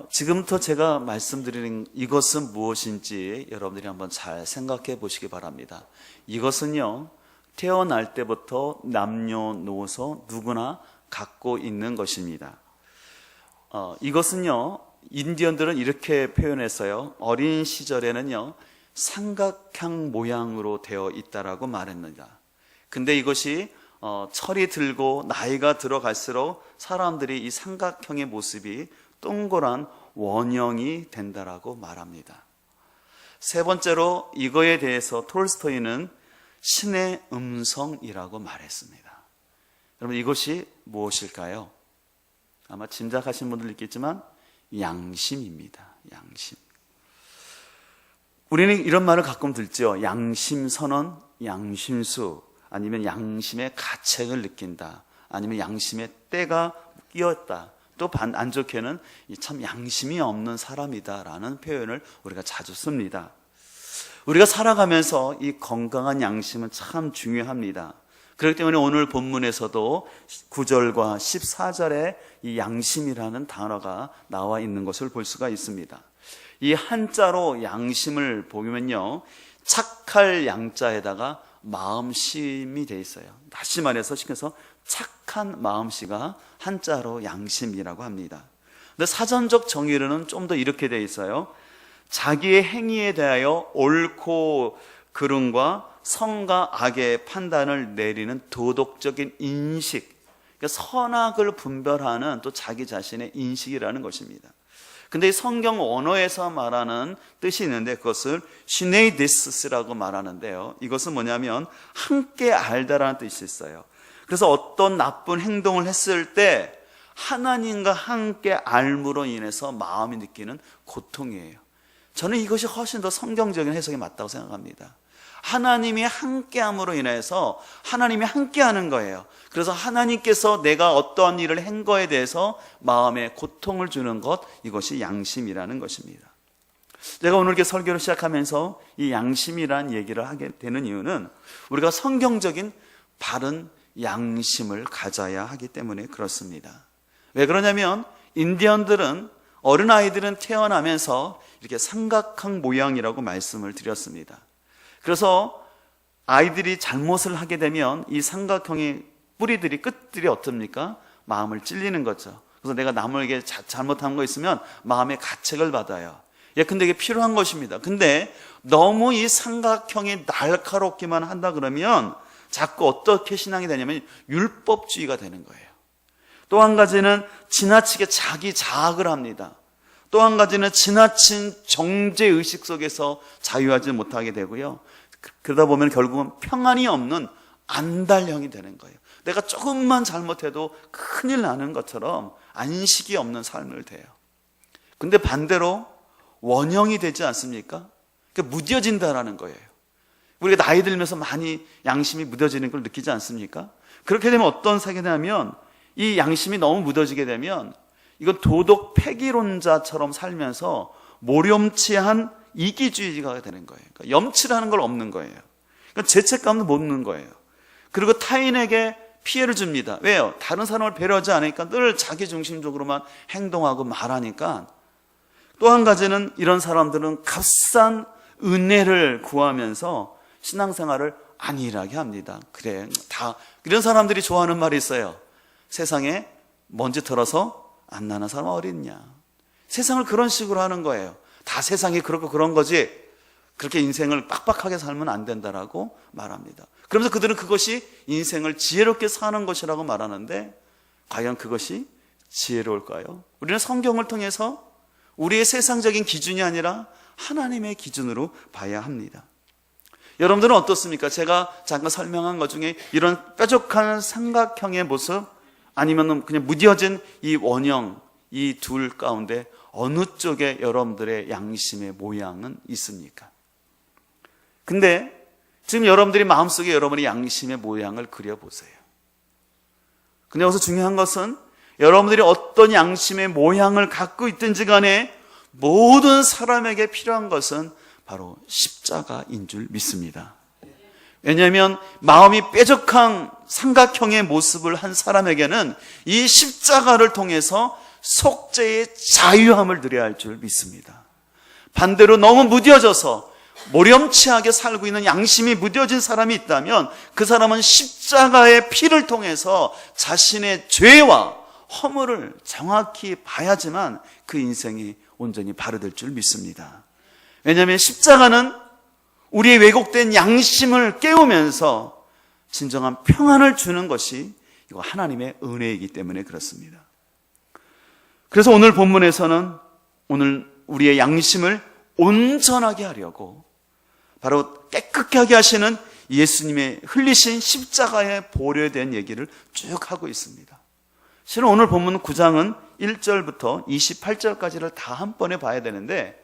지금부터 제가 말씀드리는 이것은 무엇인지 여러분들이 한번 잘 생각해 보시기 바랍니다. 이것은요, 태어날 때부터 남녀노소 누구나 갖고 있는 것입니다. 이것은요, 인디언들은 이렇게 표현했어요. 어린 시절에는요, 삼각형 모양으로 되어 있다라고 말했습니다. 근데 이것이 철이 들고 나이가 들어갈수록 사람들이 이 삼각형의 모습이 동그란 원형이 된다라고 말합니다. 세 번째로 이거에 대해서 톨스토이는 신의 음성이라고 말했습니다. 여러분, 이것이 무엇일까요? 아마 짐작하신 분들 있겠지만 양심입니다. 양심. 우리는 이런 말을 가끔 듣죠. 양심선언, 양심수, 아니면 양심의 가책을 느낀다, 아니면 양심의 때가 끼었다, 또 안 좋게는 참 양심이 없는 사람이다라는 표현을 우리가 자주 씁니다. 우리가 살아가면서 이 건강한 양심은 참 중요합니다. 그렇기 때문에 오늘 본문에서도 9절과 14절에 이 양심이라는 단어가 나와 있는 것을 볼 수가 있습니다. 이 한자로 양심을 보면요, 착할 양자에다가 마음심이 돼 있어요. 다시 말해서 시켜서 착한 마음씨가 한자로 양심이라고 합니다. 근데 사전적 정의로는 좀 더 이렇게 돼 있어요. 자기의 행위에 대하여 옳고 그름과 선과 악의 판단을 내리는 도덕적인 인식, 그러니까 선악을 분별하는 또 자기 자신의 인식이라는 것입니다. 근데 이 성경 원어에서 말하는 뜻이 있는데 그것을 시네이디스라고 말하는데요, 이것은 뭐냐면 함께 알다라는 뜻이 있어요. 그래서 어떤 나쁜 행동을 했을 때 하나님과 함께 알므로 인해서 마음이 느끼는 고통이에요. 저는 이것이 훨씬 더 성경적인 해석이 맞다고 생각합니다. 하나님이 함께함으로 인해서 하나님이 함께하는 거예요. 그래서 하나님께서 내가 어떠한 일을 한 거에 대해서 마음에 고통을 주는 것, 이것이 양심이라는 것입니다. 제가 오늘 이렇게 설교를 시작하면서 이 양심이란 얘기를 하게 되는 이유는 우리가 성경적인 바른 양심을 가져야 하기 때문에 그렇습니다. 왜 그러냐면 인디언들은, 어린아이들은 태어나면서 이렇게 삼각형 모양이라고 말씀을 드렸습니다. 그래서 아이들이 잘못을 하게 되면 이 삼각형의 뿌리들이, 끝들이 어떻습니까? 마음을 찔리는 거죠. 그래서 내가 남에게 잘못한 거 있으면 마음의 가책을 받아요. 근데 이게 필요한 것입니다. 근데 너무 이 삼각형이 날카롭기만 한다 그러면 자꾸 어떻게 신앙이 되냐면 율법주의가 되는 거예요. 또 한 가지는 지나치게 자기 자학을 합니다. 또 한 가지는 지나친 정죄의식 속에서 자유하지 못하게 되고요. 그러다 보면 결국은 평안이 없는 안달형이 되는 거예요. 내가 조금만 잘못해도 큰일 나는 것처럼 안식이 없는 삶을 돼요. 근데 반대로 원형이 되지 않습니까? 그러니까 무뎌진다라는 거예요. 우리가 나이 들면서 많이 양심이 무뎌지는 걸 느끼지 않습니까? 그렇게 되면 어떤 사게 되냐면 이 양심이 너무 무뎌지게 되면 이건 도덕 폐기론자처럼 살면서 모렴치한 이기주의가 되는 거예요. 그러니까 염치라는 걸 없는 거예요. 그러니까 죄책감도 못 넣는 거예요. 그리고 타인에게 피해를 줍니다. 왜요? 다른 사람을 배려하지 않으니까 늘 자기중심적으로만 행동하고 말하니까. 또 한 가지는 이런 사람들은 값싼 은혜를 구하면서 신앙생활을 안일하게 합니다. 그래, 다 이런 사람들이 좋아하는 말이 있어요. 세상에 먼지 털어서 안 나는 사람 어디 있냐. 세상을 그런 식으로 하는 거예요. 다 세상이 그렇고 그런 거지 그렇게 인생을 빡빡하게 살면 안 된다라고 말합니다. 그러면서 그들은 그것이 인생을 지혜롭게 사는 것이라고 말하는데 과연 그것이 지혜로울까요? 우리는 성경을 통해서 우리의 세상적인 기준이 아니라 하나님의 기준으로 봐야 합니다. 여러분들은 어떻습니까? 제가 잠깐 설명한 것 중에 이런 뾰족한 삼각형의 모습, 아니면 그냥 무뎌진 이 원형, 이 둘 가운데 어느 쪽에 여러분들의 양심의 모양은 있습니까? 근데 지금 여러분들이 마음속에 여러분의 양심의 모양을 그려보세요. 근데 여기서 중요한 것은 여러분들이 어떤 양심의 모양을 갖고 있든지 간에 모든 사람에게 필요한 것은 바로 십자가인 줄 믿습니다. 왜냐하면 마음이 뾰족한 삼각형의 모습을 한 사람에게는 이 십자가를 통해서 속죄의 자유함을 누려야 할 줄 믿습니다. 반대로 너무 무뎌져서 모렴치하게 살고 있는 양심이 무뎌진 사람이 있다면 그 사람은 십자가의 피를 통해서 자신의 죄와 허물을 정확히 봐야지만 그 인생이 온전히 바로될 줄 믿습니다. 왜냐하면 십자가는 우리의 왜곡된 양심을 깨우면서 진정한 평안을 주는 것이 이거 하나님의 은혜이기 때문에 그렇습니다. 그래서 오늘 본문에서는 오늘 우리의 양심을 온전하게 하려고 바로 깨끗하게 하시는 예수님의 흘리신 십자가의 보혈에 대한 얘기를 쭉 하고 있습니다. 실은 오늘 본문 9장은 1절부터 28절까지를 다 한 번에 봐야 되는데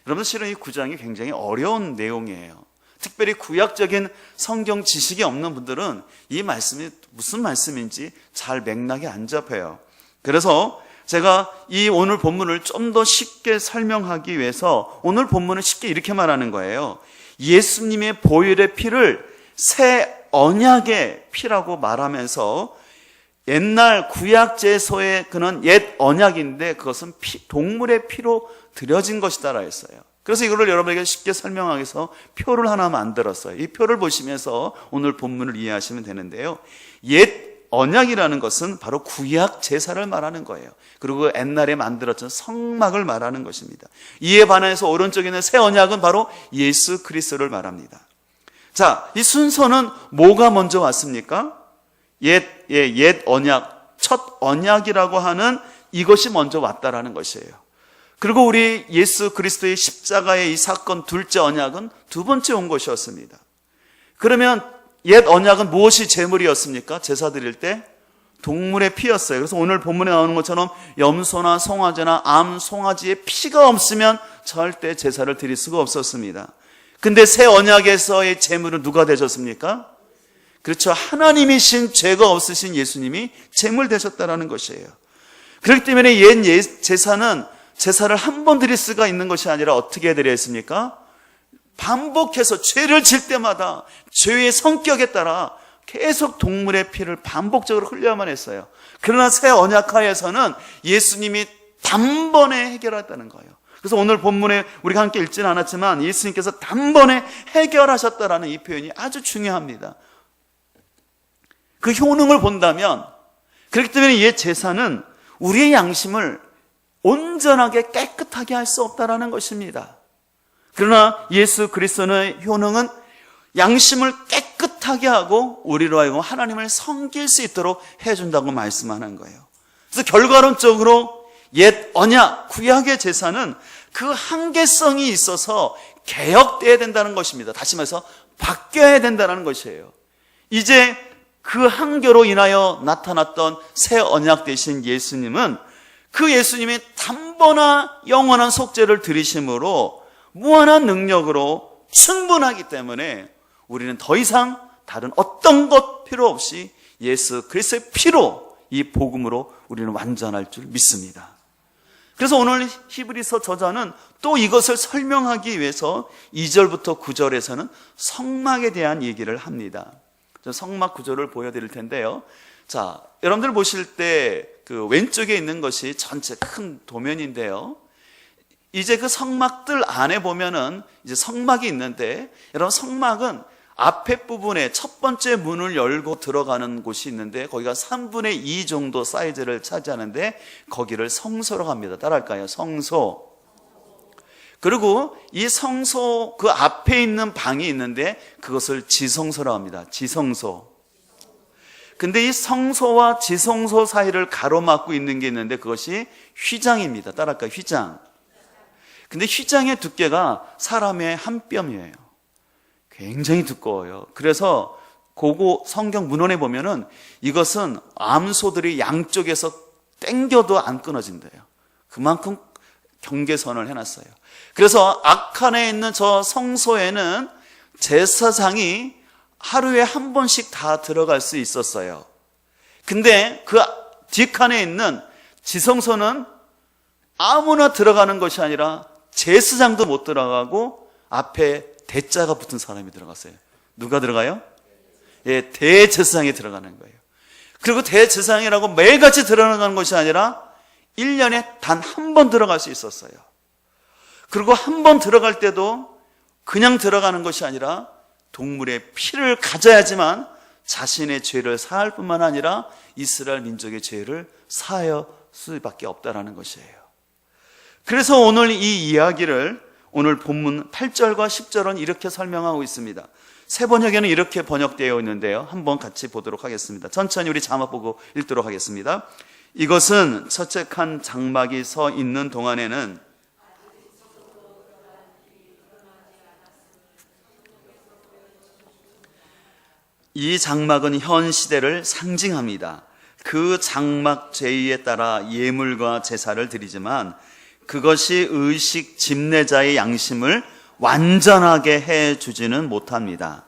여러분 실은 이 9장이 굉장히 어려운 내용이에요. 특별히 구약적인 성경 지식이 없는 분들은 이 말씀이 무슨 말씀인지 잘 맥락이 안 잡혀요. 그래서 제가 이 오늘 본문을 좀 더 쉽게 설명하기 위해서 오늘 본문은 쉽게 이렇게 말하는 거예요. 예수님의 보혈의 피를 새 언약의 피라고 말하면서 옛날 구약 제소의 그는 옛 언약인데 그것은 동물의 피로 드려진 것이다라 했어요. 그래서 이거를 여러분에게 쉽게 설명하기 위해서 표를 하나 만들었어요. 이 표를 보시면서 오늘 본문을 이해하시면 되는데요. 옛 언약이라는 것은 바로 구약 제사를 말하는 거예요. 그리고 옛날에 만들었던 성막을 말하는 것입니다. 이에 반해서 오른쪽에 있는 새 언약은 바로 예수 그리스도를 말합니다. 자, 이 순서는 뭐가 먼저 왔습니까? 옛 언약, 첫 언약이라고 하는 이것이 먼저 왔다라는 것이에요. 그리고 우리 예수 그리스도의 십자가의 이 사건 둘째 언약은 두 번째 온 것이었습니다. 그러면 옛 언약은 무엇이 제물이었습니까? 제사 드릴 때 동물의 피였어요. 그래서 오늘 본문에 나오는 것처럼 염소나 송아지나 암, 송아지의 피가 없으면 절대 제사를 드릴 수가 없었습니다. 근데 새 언약에서의 제물은 누가 되셨습니까? 그렇죠. 하나님이신 죄가 없으신 예수님이 제물 되셨다라는 것이에요. 그렇기 때문에 옛 제사는 제사를 한 번 드릴 수가 있는 것이 아니라 어떻게 드려야 했습니까? 반복해서 죄를 질 때마다 죄의 성격에 따라 계속 동물의 피를 반복적으로 흘려야만 했어요. 그러나 새 언약하에서는 예수님이 단번에 해결했다는 거예요. 그래서 오늘 본문에 우리가 함께 읽지는 않았지만 예수님께서 단번에 해결하셨다라는 이 표현이 아주 중요합니다. 그 효능을 본다면 그렇기 때문에 옛 제사는 우리의 양심을 온전하게 깨끗하게 할 수 없다라는 것입니다. 그러나 예수 그리스도의 효능은 양심을 깨끗하게 하고 우리로 하여금 하나님을 섬길 수 있도록 해준다고 말씀하는 거예요. 그래서 결과론적으로 옛 언약, 구약의 제사는 그 한계성이 있어서 개혁돼야 된다는 것입니다. 다시 말해서 바뀌어야 된다는 것이에요. 이제 그 한계로 인하여 나타났던 새 언약 되신 예수님은 그 예수님이 단번나 영원한 속죄를 들이심으로 무한한 능력으로 충분하기 때문에 우리는 더 이상 다른 어떤 것 필요 없이 예수 그리스도의 피로 이 복음으로 우리는 완전할 줄 믿습니다. 그래서 오늘 히브리서 저자는 또 이것을 설명하기 위해서 2절부터 9절에서는 성막에 대한 얘기를 합니다. 성막 구조를 보여드릴 텐데요. 자, 여러분들 보실 때 그 왼쪽에 있는 것이 전체 큰 도면인데요. 이제 그 성막들 안에 보면은 이제 성막이 있는데, 여러분 성막은 앞에 부분에 첫 번째 문을 열고 들어가는 곳이 있는데 거기가 3분의 2 정도 사이즈를 차지하는데 거기를 성소라고 합니다. 따라할까요? 성소. 그리고 이 성소 그 앞에 있는 방이 있는데 그것을 지성소라고 합니다. 지성소. 근데 이 성소와 지성소 사이를 가로막고 있는 게 있는데 그것이 휘장입니다. 따라할까요? 휘장. 근데 휘장의 두께가 사람의 한 뼘이에요. 굉장히 두꺼워요. 그래서 고고 성경 문헌에 보면은 이것은 암소들이 양쪽에서 땡겨도 안 끊어진대요. 그만큼 경계선을 해놨어요. 그래서 악칸에 있는 저 성소에는 제사장이 하루에 한 번씩 다 들어갈 수 있었어요. 근데 그 뒷칸에 있는 지성소는 아무나 들어가는 것이 아니라 제사장도 못 들어가고 앞에 대자가 붙은 사람이 들어갔어요. 누가 들어가요? 예, 대제사장이 들어가는 거예요. 그리고 대제사장이라고 매일같이 들어가는 것이 아니라 1년에 단 한 번 들어갈 수 있었어요. 그리고 한 번 들어갈 때도 그냥 들어가는 것이 아니라 동물의 피를 가져야지만 자신의 죄를 사할 뿐만 아니라 이스라엘 민족의 죄를 사할 수밖에 없다라는 것이에요. 그래서 오늘 이 이야기를 오늘 본문 8절과 10절은 이렇게 설명하고 있습니다. 새 번역에는 이렇게 번역되어 있는데요. 한번 같이 보도록 하겠습니다. 천천히 우리 자막 보고 읽도록 하겠습니다. 이것은 첫째 칸 장막이 서 있는 동안에는 이 장막은 현 시대를 상징합니다. 그 장막 제의에 따라 예물과 제사를 드리지만 그것이 의식 집례자의 양심을 완전하게 해주지는 못합니다.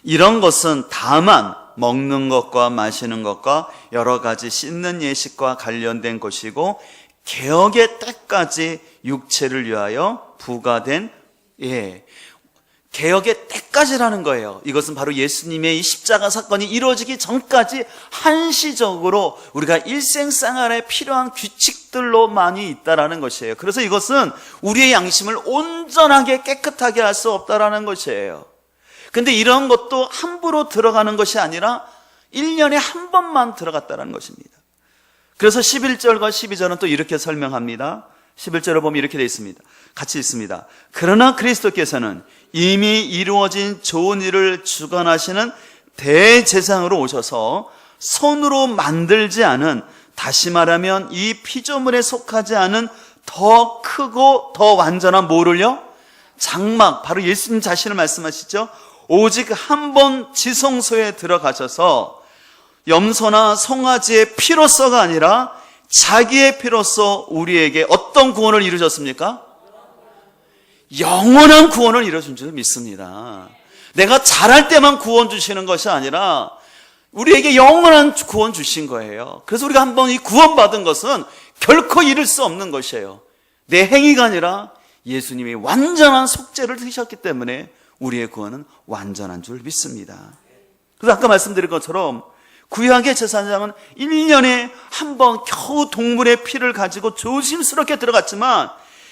이런 것은 다만 먹는 것과 마시는 것과 여러 가지 씻는 예식과 관련된 것이고 개혁의 때까지 육체를 위하여 부과된 개혁의 때까지라는 거예요. 이것은 바로 예수님의 이 십자가 사건이 이루어지기 전까지 한시적으로 우리가 일생생활에 필요한 규칙들로 많이 있다라는 것이에요. 그래서 이것은 우리의 양심을 온전하게 깨끗하게 할 수 없다라는 것이에요. 근데 이런 것도 함부로 들어가는 것이 아니라 1년에 한 번만 들어갔다는 것입니다. 그래서 11절과 12절은 또 이렇게 설명합니다. 11절을 보면 이렇게 되어 있습니다. 같이 읽습니다. 그러나 그리스도께서는 이미 이루어진 좋은 일을 주관하시는 대제사장으로 오셔서 손으로 만들지 않은, 다시 말하면 이 피조물에 속하지 않은 더 크고 더 완전한 뭐를요? 장막, 바로 예수님 자신을 말씀하시죠. 오직 한 번 지성소에 들어가셔서 염소나 송아지의 피로서가 아니라 자기의 피로서 우리에게 어떤 구원을 이루셨습니까? 영원한 구원을 이루어준 줄 믿습니다. 내가 잘할 때만 구원 주시는 것이 아니라 우리에게 영원한 구원 주신 거예요. 그래서 우리가 한번 이 구원받은 것은 결코 잃을 수 없는 것이에요. 내 행위가 아니라 예수님이 완전한 속죄를 드셨기 때문에 우리의 구원은 완전한 줄 믿습니다. 그래서 아까 말씀드린 것처럼 구약의 제사장은 1년에 한 번 겨우 동물의 피를 가지고 조심스럽게 들어갔지만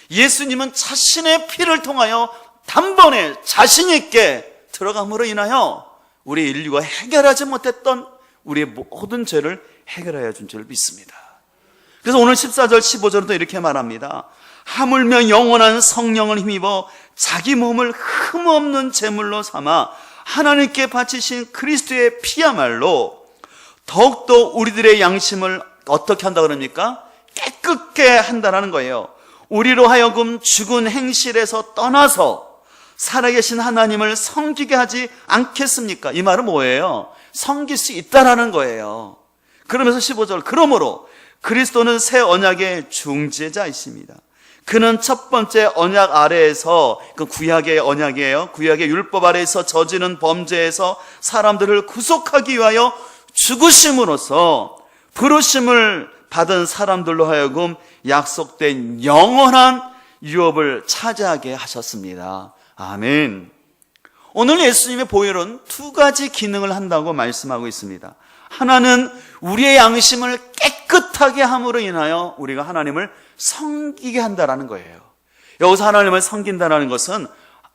예수님은 자신의 피를 통하여 단번에 자신 있게 들어감으로 인하여 우리 인류가 해결하지 못했던 우리의 모든 죄를 해결하여 준 줄 믿습니다. 그래서 오늘 14절 15절은 또 이렇게 말합니다. 하물며 영원한 성령을 힘입어 자기 몸을 흠없는 제물로 삼아 하나님께 바치신 그리스도의 피야말로 더욱더 우리들의 양심을 어떻게 한다고 그럽니까? 깨끗게 한다는 거예요. 우리로 하여금 죽은 행실에서 떠나서 살아계신 하나님을 섬기게 하지 않겠습니까? 이 말은 뭐예요? 섬길 수 있다라는 거예요. 그러면서 15절, 그러므로 그리스도는 새 언약의 중재자이십니다. 그는 첫 번째 언약 아래에서, 그 구약의 언약이에요. 구약의 율법 아래에서 저지른 범죄에서 사람들을 구속하기 위하여 죽으심으로써 부르심을 받은 사람들로 하여금 약속된 영원한 유업을 차지하게 하셨습니다. 아멘. 오늘 예수님의 보혈은 두 가지 기능을 한다고 말씀하고 있습니다. 하나는 우리의 양심을 깨끗하게 함으로 인하여 우리가 하나님을 섬기게 한다는 거예요. 여기서 하나님을 섬긴다는 것은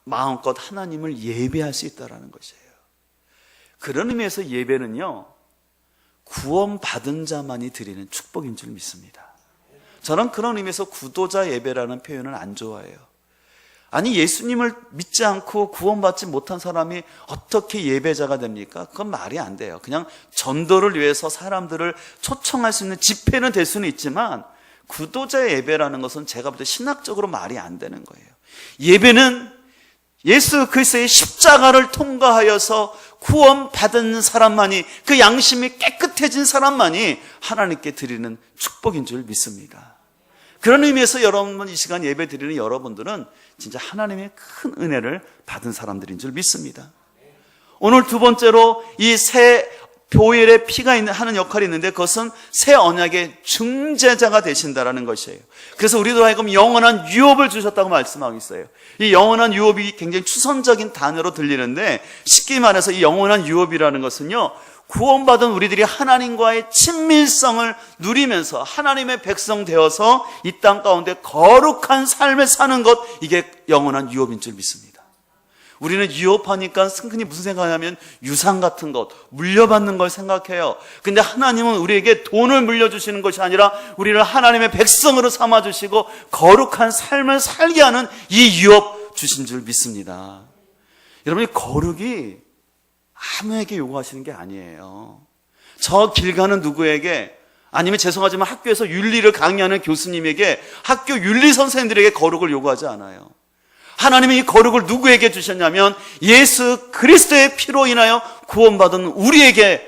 마음껏 하나님을 예배할 수 있다는 것이에요. 그런 의미에서 예배는요, 구원받은 자만이 드리는 축복인 줄 믿습니다. 저는 그런 의미에서 구도자 예배라는 표현을 안 좋아해요. 아니, 예수님을 믿지 않고 구원받지 못한 사람이 어떻게 예배자가 됩니까? 그건 말이 안 돼요. 그냥 전도를 위해서 사람들을 초청할 수 있는 집회는 될 수는 있지만 구도자 예배라는 것은 제가 볼 때 신학적으로 말이 안 되는 거예요. 예배는 예수 그리스도의 십자가를 통과하여서 구원받은 사람만이, 그 양심이 깨끗해진 사람만이 하나님께 드리는 축복인 줄 믿습니다. 그런 의미에서 여러분, 이 시간 예배 드리는 여러분들은 진짜 하나님의 큰 은혜를 받은 사람들인 줄 믿습니다. 오늘 두 번째로 이 새 보혈의 피가 하는 역할이 있는데 그것은 새 언약의 중재자가 되신다라는 것이에요. 그래서 우리도 하여금 영원한 유업을 주셨다고 말씀하고 있어요. 이 영원한 유업이 굉장히 추선적인 단어로 들리는데 쉽게 말해서 이 영원한 유업이라는 것은요, 구원받은 우리들이 하나님과의 친밀성을 누리면서 하나님의 백성 되어서 이 땅 가운데 거룩한 삶을 사는 것, 이게 영원한 유업인 줄 믿습니다. 우리는 유업하니까 흔히 무슨 생각하냐면 유산 같은 것, 물려받는 걸 생각해요. 근데 하나님은 우리에게 돈을 물려주시는 것이 아니라 우리를 하나님의 백성으로 삼아주시고 거룩한 삶을 살게 하는 이 유업 주신 줄 믿습니다. 여러분이 거룩이 아무에게 요구하시는 게 아니에요. 저 길 가는 누구에게, 아니면 죄송하지만 학교에서 윤리를 강의하는 교수님에게, 학교 윤리 선생님들에게 거룩을 요구하지 않아요. 하나님이 이 거룩을 누구에게 주셨냐면 예수 그리스도의 피로 인하여 구원받은 우리에게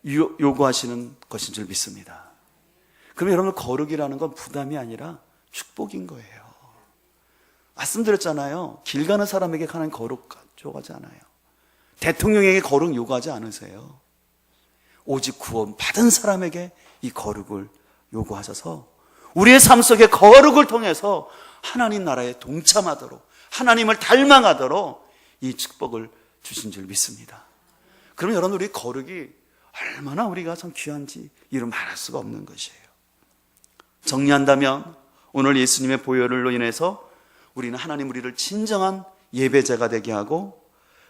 요구하시는 것인 줄 믿습니다. 그럼 여러분, 거룩이라는 건 부담이 아니라 축복인 거예요. 말씀드렸잖아요. 길 가는 사람에게 하나님 거룩 요구하지 않아요. 대통령에게 거룩 요구하지 않으세요. 오직 구원 받은 사람에게 이 거룩을 요구하셔서 우리의 삶 속에 거룩을 통해서 하나님 나라에 동참하도록, 하나님을 닮아가도록 이 축복을 주신 줄 믿습니다. 그럼 여러분, 우리 거룩이 얼마나 우리가 참 귀한지 이루 말할 수가 없는 것이에요. 정리한다면 오늘 예수님의 보혈로 인해서 우리는 하나님 우리를 진정한 예배자가 되게 하고,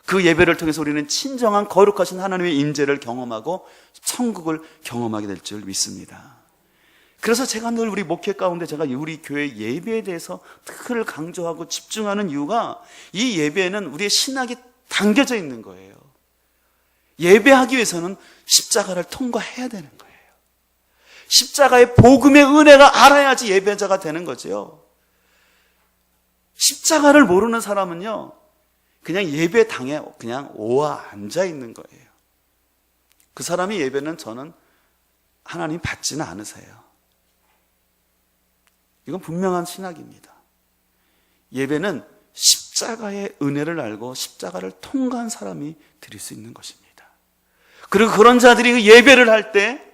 그 예배를 통해서 우리는 진정한 거룩하신 하나님의 임재를 경험하고 천국을 경험하게 될 줄 믿습니다. 그래서 제가 늘 우리 목회 가운데 제가 우리 교회 예배에 대해서 특을 강조하고 집중하는 이유가, 이 예배에는 우리의 신학이 담겨져 있는 거예요. 예배하기 위해서는 십자가를 통과해야 되는 거예요. 십자가의 복음의 은혜가 알아야지 예배자가 되는 거죠. 십자가를 모르는 사람은요, 그냥 예배당에 그냥 오와 앉아 있는 거예요. 그 사람의 예배는 저는 하나님 받지는 않으세요. 이건 분명한 신학입니다. 예배는 십자가의 은혜를 알고 십자가를 통과한 사람이 드릴 수 있는 것입니다. 그리고 그런 자들이 그 예배를 할 때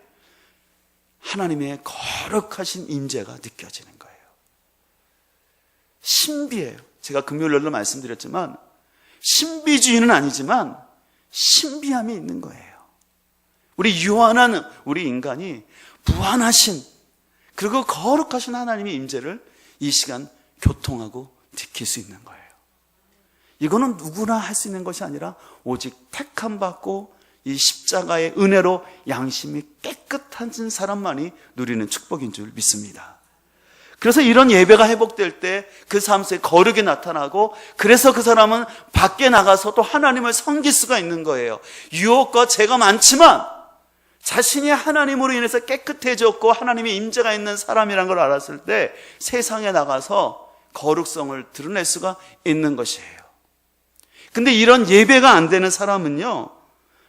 하나님의 거룩하신 임재가 느껴지는 거예요. 신비예요. 제가 금요일날도 말씀드렸지만 신비주의는 아니지만 신비함이 있는 거예요. 우리 유한한 우리 인간이 무한하신, 그리고 거룩하신 하나님의 임재를 이 시간 교통하고 지킬 수 있는 거예요. 이거는 누구나 할 수 있는 것이 아니라 오직 택함 받고 이 십자가의 은혜로 양심이 깨끗한 사람만이 누리는 축복인 줄 믿습니다. 그래서 이런 예배가 회복될 때 그 삶 속에 거룩이 나타나고, 그래서 그 사람은 밖에 나가서 또 하나님을 섬길 수가 있는 거예요. 유혹과 죄가 많지만 자신이 하나님으로 인해서 깨끗해졌고 하나님의 임재가 있는 사람이라는 걸 알았을 때 세상에 나가서 거룩성을 드러낼 수가 있는 것이에요. 근데 이런 예배가 안 되는 사람은요,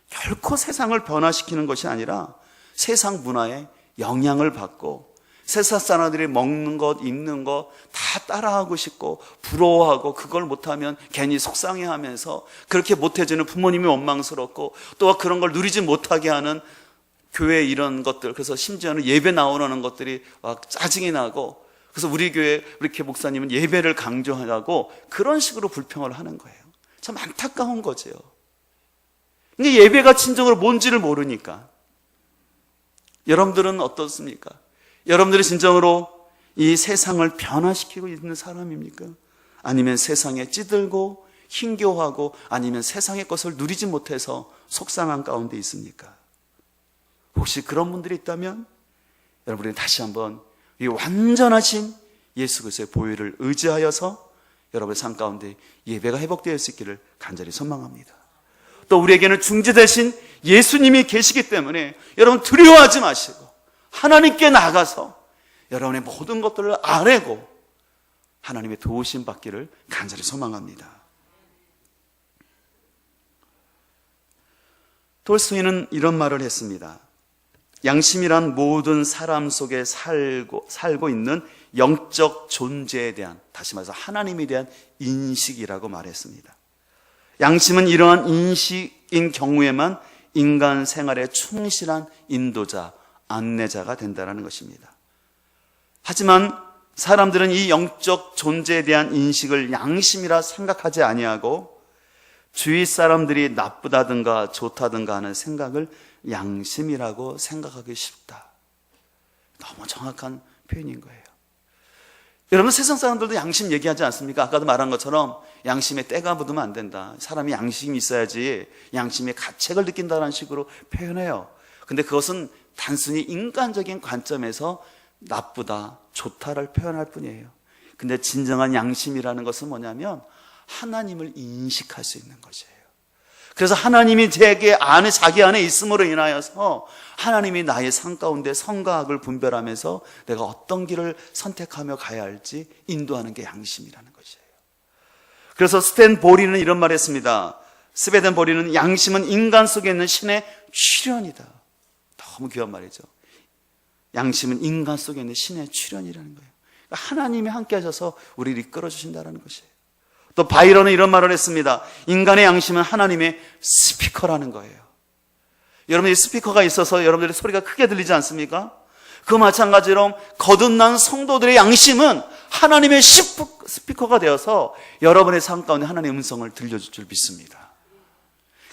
결코 세상을 변화시키는 것이 아니라 세상 문화에 영향을 받고 세상 사람들이 먹는 것, 입는 것 다 따라하고 싶고 부러워하고, 그걸 못하면 괜히 속상해하면서 그렇게 못해주는 부모님이 원망스럽고, 또 그런 걸 누리지 못하게 하는 교회 이런 것들, 그래서 심지어는 예배 나오라는 것들이 막 짜증이 나고, 그래서 우리 교회 이렇게 목사님은 예배를 강조하고 그런 식으로 불평을 하는 거예요. 참 안타까운 거죠. 근데 예배가 진정으로 뭔지를 모르니까. 여러분들은 어떻습니까? 여러분들이 진정으로 이 세상을 변화시키고 있는 사람입니까? 아니면 세상에 찌들고 힘겨워하고, 아니면 세상의 것을 누리지 못해서 속상한 가운데 있습니까? 혹시 그런 분들이 있다면 여러분이 다시 한번 이 완전하신 예수 그리스도의 보혈을 의지하여서 여러분의 삶 가운데 예배가 회복되어 있을 있기를 간절히 소망합니다. 또 우리에게는 중재 대신 예수님이 계시기 때문에 여러분 두려워하지 마시고 하나님께 나가서 여러분의 모든 것들을 아뢰고 하나님의 도우심 받기를 간절히 소망합니다. 톨스토이는 이런 말을 했습니다. 양심이란 모든 사람 속에 살고 있는 영적 존재에 대한, 다시 말해서 하나님에 대한 인식이라고 말했습니다. 양심은 이러한 인식인 경우에만 인간 생활에 충실한 인도자, 안내자가 된다는 것입니다. 하지만 사람들은 이 영적 존재에 대한 인식을 양심이라 생각하지 아니하고 주위 사람들이 나쁘다든가 좋다든가 하는 생각을 양심이라고 생각하기 쉽다. 너무 정확한 표현인 거예요. 여러분, 세상 사람들도 양심 얘기하지 않습니까? 아까도 말한 것처럼 양심에 때가 묻으면 안 된다. 사람이 양심이 있어야지 양심의 가책을 느낀다는 식으로 표현해요. 근데 그것은 단순히 인간적인 관점에서 나쁘다, 좋다를 표현할 뿐이에요. 근데 진정한 양심이라는 것은 뭐냐면 하나님을 인식할 수 있는 것이에요. 그래서 하나님이 자기 안에 있음으로 인하여서 하나님이 나의 삶 가운데 선과 악을 분별하면서 내가 어떤 길을 선택하며 가야 할지 인도하는 게 양심이라는 것이에요. 그래서 스탠 보리는 이런 말을 했습니다. 스웨덴 보리는 양심은 인간 속에 있는 신의 출현이다. 너무 귀한 말이죠. 양심은 인간 속에 있는 신의 출현이라는 거예요. 그러니까 하나님이 함께 하셔서 우리를 이끌어 주신다는 것이에요. 또 바이런은 이런 말을 했습니다. 인간의 양심은 하나님의 스피커라는 거예요. 여러분, 이 스피커가 있어서 여러분들의 소리가 크게 들리지 않습니까? 그 마찬가지로 거듭난 성도들의 양심은 하나님의 스피커가 되어서 여러분의 삶 가운데 하나님의 음성을 들려줄 줄 믿습니다.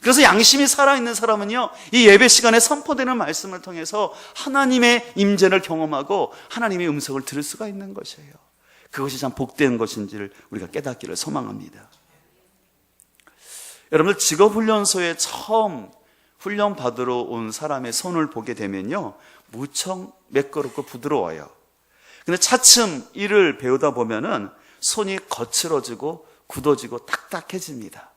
그래서 양심이 살아있는 사람은요, 이 예배 시간에 선포되는 말씀을 통해서 하나님의 임재를 경험하고 하나님의 음성을 들을 수가 있는 것이에요. 그것이 참 복된 것인지를 우리가 깨닫기를 소망합니다. 여러분들, 직업훈련소에 처음 훈련 받으러 온 사람의 손을 보게 되면요, 무척 매끄럽고 부드러워요. 근데 차츰 일을 배우다 보면은 손이 거칠어지고 굳어지고 딱딱해집니다.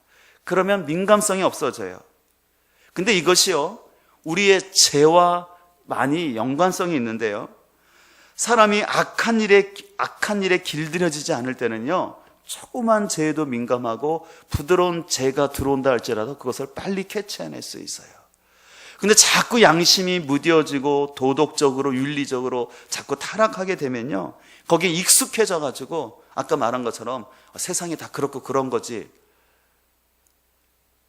그러면 민감성이 없어져요. 근데 이것이요, 우리의 죄와 많이 연관성이 있는데요, 사람이 악한 일에 길들여지지 않을 때는요, 조그만 죄에도 민감하고 부드러운 죄가 들어온다 할지라도 그것을 빨리 캐치해낼 수 있어요. 근데 자꾸 양심이 무뎌지고 도덕적으로 윤리적으로 자꾸 타락하게 되면요, 거기에 익숙해져 가지고 아까 말한 것처럼 세상이 다 그렇고 그런 거지,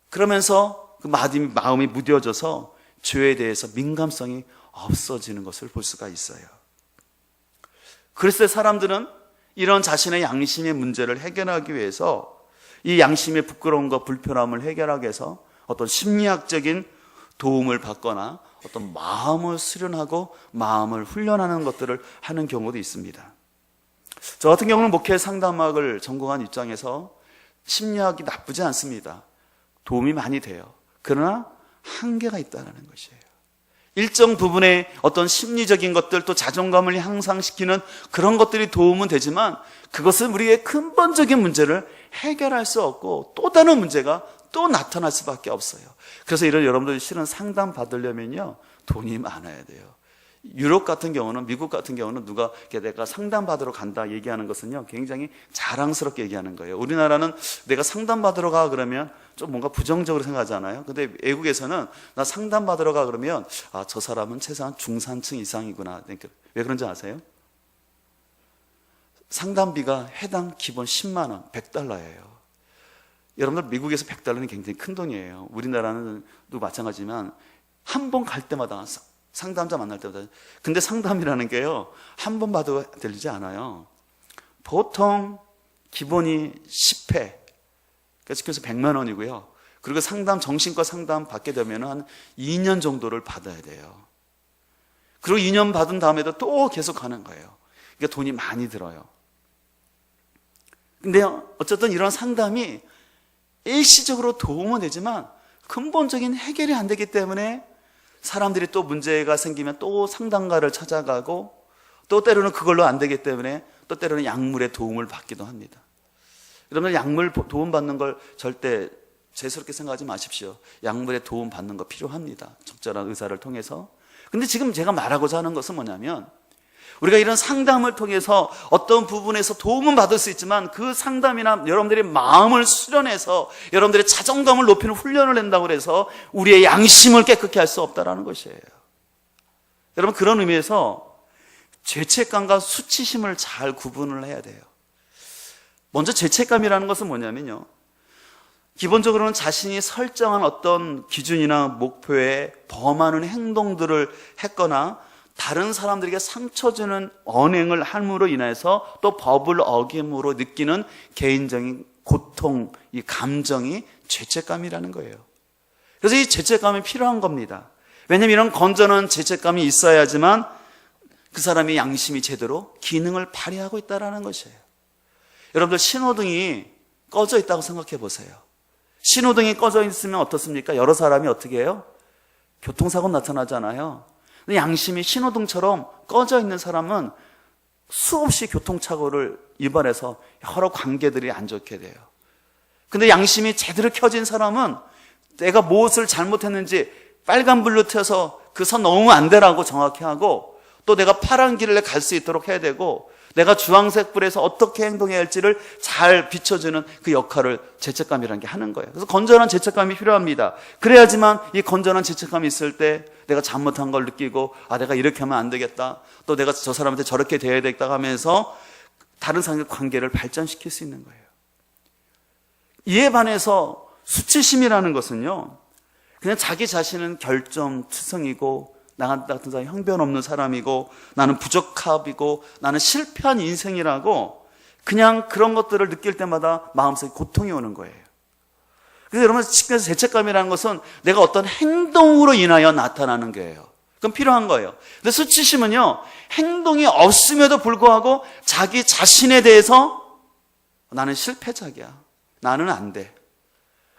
그러면서 그 마음이 무뎌져서 죄에 대해서 민감성이 없어지는 것을 볼 수가 있어요. 그래서 사람들은 이런 자신의 양심의 문제를 해결하기 위해서 이 양심의 부끄러움과 불편함을 해결하기 위해서 어떤 심리학적인 도움을 받거나 어떤 마음을 수련하고 마음을 훈련하는 것들을 하는 경우도 있습니다. 저 같은 경우는 목회 상담학을 전공한 입장에서 심리학이 나쁘지 않습니다. 도움이 많이 돼요. 그러나 한계가 있다는 것이에요. 일정 부분의 어떤 심리적인 것들, 또 자존감을 향상시키는 그런 것들이 도움은 되지만 그것은 우리의 근본적인 문제를 해결할 수 없고 또 다른 문제가 또 나타날 수밖에 없어요. 그래서 이런 여러분들이 실은 상담 받으려면요, 돈이 많아야 돼요. 유럽 같은 경우는, 미국 같은 경우는 누가 내가 상담 받으러 간다 얘기하는 것은요, 굉장히 자랑스럽게 얘기하는 거예요. 우리나라는 내가 상담 받으러 가 그러면 좀 뭔가 부정적으로 생각하잖아요. 근데 외국에서는 나 상담 받으러 가 그러면 저 사람은 최소한 중산층 이상이구나. 왜 그런지 아세요? 상담비가 해당 기본 10만 원, $100예요. 여러분들, 미국에서 $100는 굉장히 큰 돈이에요. 우리나라는 또 마찬가지지만 한 번 갈 때마다 상담자 만날 때마다. 근데 상담이라는 게요, 한 번 받아도 들리지 않아요. 보통 기본이 10회, 그래서 100만 원이고요. 그리고 정신과 상담 받게 되면 한 2년 정도를 받아야 돼요. 그리고 2년 받은 다음에도 또 계속 가는 거예요. 그러니까 돈이 많이 들어요. 근데 어쨌든 이런 상담이 일시적으로 도움은 되지만 근본적인 해결이 안 되기 때문에 사람들이 또 문제가 생기면 또 상담가를 찾아가고, 또 때로는 그걸로 안 되기 때문에 또 때로는 약물의 도움을 받기도 합니다. 여러분, 약물 도움 받는 걸 절대 죄스럽게 생각하지 마십시오. 약물의 도움 받는 거 필요합니다. 적절한 의사를 통해서. 근데 지금 제가 말하고자 하는 것은 뭐냐면, 우리가 이런 상담을 통해서 어떤 부분에서 도움은 받을 수 있지만 그 상담이나 여러분들의 마음을 수련해서 여러분들의 자존감을 높이는 훈련을 한다고 해서 우리의 양심을 깨끗게 할 수 없다는 것이에요. 여러분, 그런 의미에서 죄책감과 수치심을 잘 구분을 해야 돼요. 먼저 죄책감이라는 것은 뭐냐면요, 기본적으로는 자신이 설정한 어떤 기준이나 목표에 범하는 행동들을 했거나 다른 사람들에게 상처 주는 언행을 함으로 인해서 또 법을 어김으로 느끼는 개인적인 고통, 이 감정이 죄책감이라는 거예요. 그래서 이 죄책감이 필요한 겁니다. 왜냐하면 이런 건전한 죄책감이 있어야지만 그 사람의 양심이 제대로 기능을 발휘하고 있다는 것이에요. 여러분들 신호등이 꺼져 있다고 생각해 보세요. 신호등이 꺼져 있으면 어떻습니까? 여러 사람이 어떻게 해요? 교통사고 나타나잖아요. 근데 양심이 신호등처럼 꺼져 있는 사람은 수없이 교통사고를 유발해서 여러 관계들이 안 좋게 돼요. 근데 양심이 제대로 켜진 사람은 내가 무엇을 잘못했는지 빨간불로 튀어서 그 선 넘으면 안 되라고 정확히 하고, 또 내가 파란 길을 갈 수 있도록 해야 되고, 내가 주황색 불에서 어떻게 행동해야 할지를 잘 비춰주는 그 역할을 죄책감이라는 게 하는 거예요. 그래서 건전한 죄책감이 필요합니다. 그래야지만 이 건전한 죄책감이 있을 때 내가 잘못한 걸 느끼고, 내가 이렇게 하면 안 되겠다, 또 내가 저 사람한테 저렇게 대해야 되겠다 하면서 다른 사람의 관계를 발전시킬 수 있는 거예요. 이에 반해서 수치심이라는 것은요, 그냥 자기 자신은 결점투성이고, 나 같은 사람 형편없는 사람이고, 나는 부적합이고, 나는 실패한 인생이라고 그냥 그런 것들을 느낄 때마다 마음속에 고통이 오는 거예요. 그래서 여러분, 그래서 죄책감이라는 것은 내가 어떤 행동으로 인하여 나타나는 거예요. 그건 필요한 거예요. 근데 수치심은요, 행동이 없음에도 불구하고 자기 자신에 대해서 나는 실패작이야, 나는 안 돼.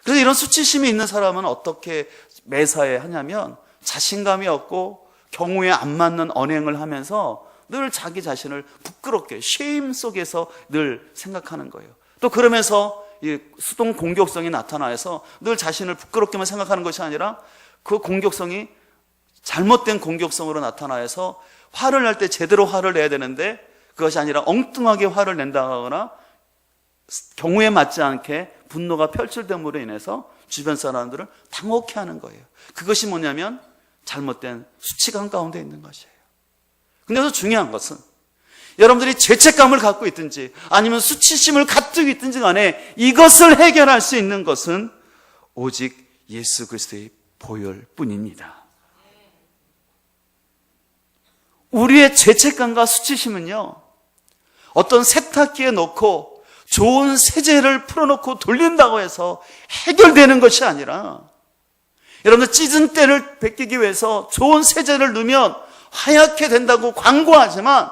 그래서 이런 수치심이 있는 사람은 어떻게 매사에 하냐면 자신감이 없고 경우에 안 맞는 언행을 하면서 늘 자기 자신을 부끄럽게 쉐임 속에서 늘 생각하는 거예요. 또 그러면서 이 수동 공격성이 나타나서 늘 자신을 부끄럽게만 생각하는 것이 아니라 그 공격성이 잘못된 공격성으로 나타나서 화를 낼 때 제대로 화를 내야 되는데 그것이 아니라 엉뚱하게 화를 낸다거나 경우에 맞지 않게 분노가 표출됨으로 인해서 주변 사람들을 당혹해 하는 거예요. 그것이 뭐냐면 잘못된 수치감 가운데 있는 것이에요. 근데 더 중요한 것은 여러분들이 죄책감을 갖고 있든지 아니면 수치심을 가지고 있든지 간에 이것을 해결할 수 있는 것은 오직 예수 그리스도의 보혈뿐입니다. 우리의 죄책감과 수치심은요, 어떤 세탁기에 넣고 좋은 세제를 풀어놓고 돌린다고 해서 해결되는 것이 아니라, 여러분들 찢은 때를 벗기기 위해서 좋은 세제를 넣으면 하얗게 된다고 광고하지만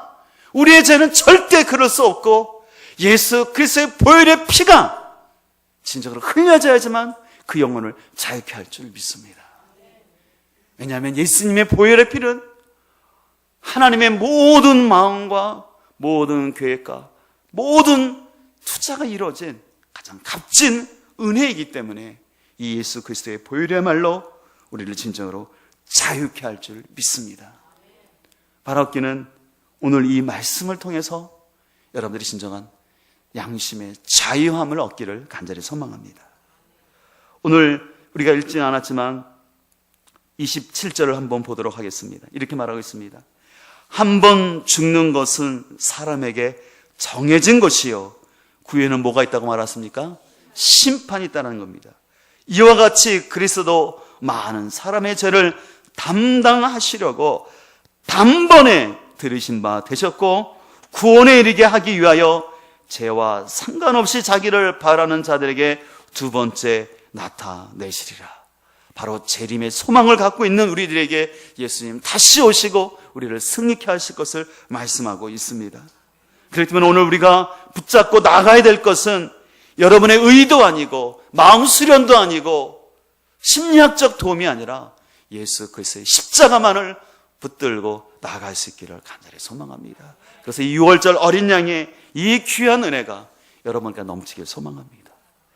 우리의 죄는 절대 그럴 수 없고 예수 그리스도의 보혈의 피가 진정으로 흘려져야지만 그 영혼을 자유케 할 줄 믿습니다. 왜냐하면 예수님의 보혈의 피는 하나님의 모든 마음과 모든 계획과 모든 투자가 이루어진 가장 값진 은혜이기 때문에 이 예수 그리스도의 보혈이야말로 우리를 진정으로 자유케 할 줄 믿습니다. 바라옵기는 오늘 이 말씀을 통해서 여러분들이 진정한 양심의 자유함을 얻기를 간절히 소망합니다. 오늘 우리가 읽지는 않았지만 27절을 한번 보도록 하겠습니다. 이렇게 말하고 있습니다. 한 번 죽는 것은 사람에게 정해진 것이요 그 후에는 뭐가 있다고 말했습니까? 심판이 있다는 겁니다. 이와 같이 그리스도도 많은 사람의 죄를 담당하시려고 단번에 들으신 바 되셨고 구원에 이르게 하기 위하여 죄와 상관없이 자기를 바라는 자들에게 두 번째 나타내시리라. 바로 재림의 소망을 갖고 있는 우리들에게 예수님 다시 오시고 우리를 승리케 하실 것을 말씀하고 있습니다. 그렇기 때문에 오늘 우리가 붙잡고 나가야 될 것은 여러분의 의도 아니고 마음 수련도 아니고 심리학적 도움이 아니라 예수 그리스도의 십자가만을 붙들고 나아갈 수 있기를 간절히 소망합니다. 그래서 이 6월절 어린 양의 이 귀한 은혜가 여러분께 넘치길 소망합니다.